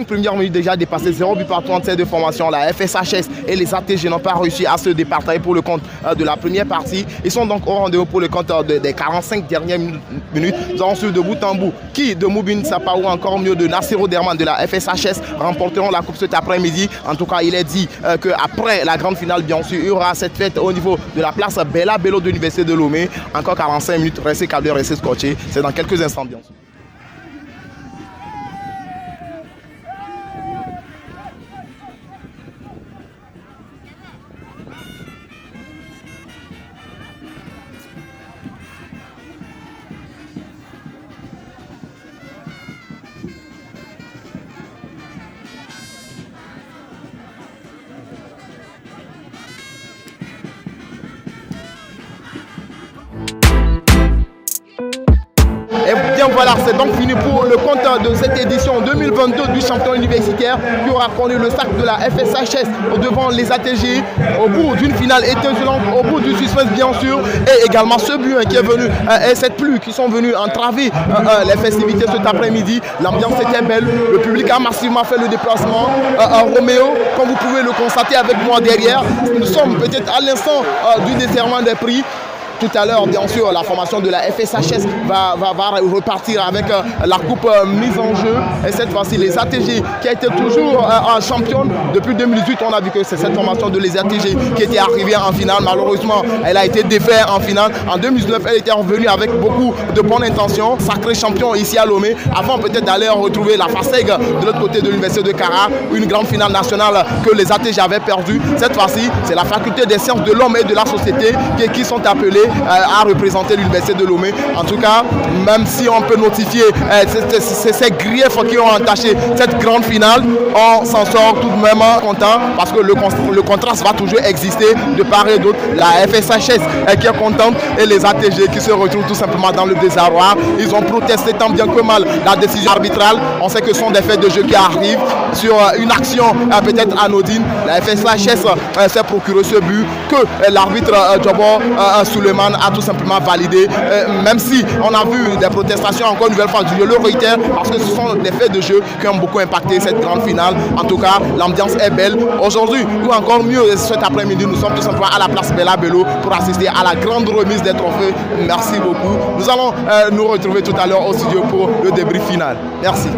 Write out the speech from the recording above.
premières minutes déjà dépassées, 0 but par 37 de formation. La FSHS et les ATG n'ont pas réussi à se départager pour le compte de la première partie. Ils sont donc au rendez-vous pour le compte des 45 dernières minutes. Nous allons suivre de bout en bout qui de Moubin Sapa ou encore mieux de Nassiro Derman de la FSHS remporteront la coupe cet après-midi. En tout cas, il est dit qu'après la grande finale, bien sûr, il y aura cette fête au niveau de la place Bella Bello de l'Université de Lomé. Encore 45 minutes, restez câblés, restez scotchés. C'est dans quelques instants, bien sûr. Et bien voilà, c'est donc fini pour le compte de cette édition 2022 du champion universitaire qui aura connu le sac de la FSHS devant les ATG au bout d'une finale étincelante, au bout du suspense bien sûr, et également ce but qui est venu et cette pluie qui sont venus entraver les festivités cet après-midi. L'ambiance était belle, le public a massivement fait le déplacement. Roméo, comme vous pouvez le constater avec moi derrière, nous sommes peut-être à l'instant du décerrement des prix. Tout à l'heure, bien sûr, la formation de la FSHS va repartir avec la coupe mise en jeu. Et cette fois-ci, les ATG, qui a été toujours championne depuis 2018, on a vu que c'est cette formation de les ATG qui était arrivée en finale. Malheureusement, elle a été défaite en finale. En 2019, elle était revenue avec beaucoup de bonnes intentions, sacrée champion ici à Lomé, avant peut-être d'aller retrouver la FASEG de l'autre côté de l'Université de Kara, une grande finale nationale que les ATG avaient perdue. Cette fois-ci, c'est la faculté des sciences de l'homme et de la société qui sont appelés à représenter l'Université de Lomé. En tout cas, même si on peut notifier ces griefs qui ont entaché cette grande finale, on s'en sort tout de même content parce que le contraste va toujours exister de part et d'autre. La FSHS qui est contente et les ATG qui se retrouvent tout simplement dans le désarroi. Ils ont protesté tant bien que mal la décision arbitrale. On sait que ce sont des faits de jeu qui arrivent sur une action peut-être anodine. La FSHS s'est procuré ce but que l'arbitre Djobo Suleiman a tout simplement validé, même si on a vu des protestations encore une nouvelle fois, je le réitère, parce que ce sont des faits de jeu qui ont beaucoup impacté cette grande finale. En tout cas, l'ambiance est belle. Aujourd'hui, ou encore mieux, cet après-midi, nous sommes tout simplement à la place Bella Bello pour assister à la grande remise des trophées. Merci beaucoup. Nous allons nous retrouver tout à l'heure au studio pour le débrief final. Merci.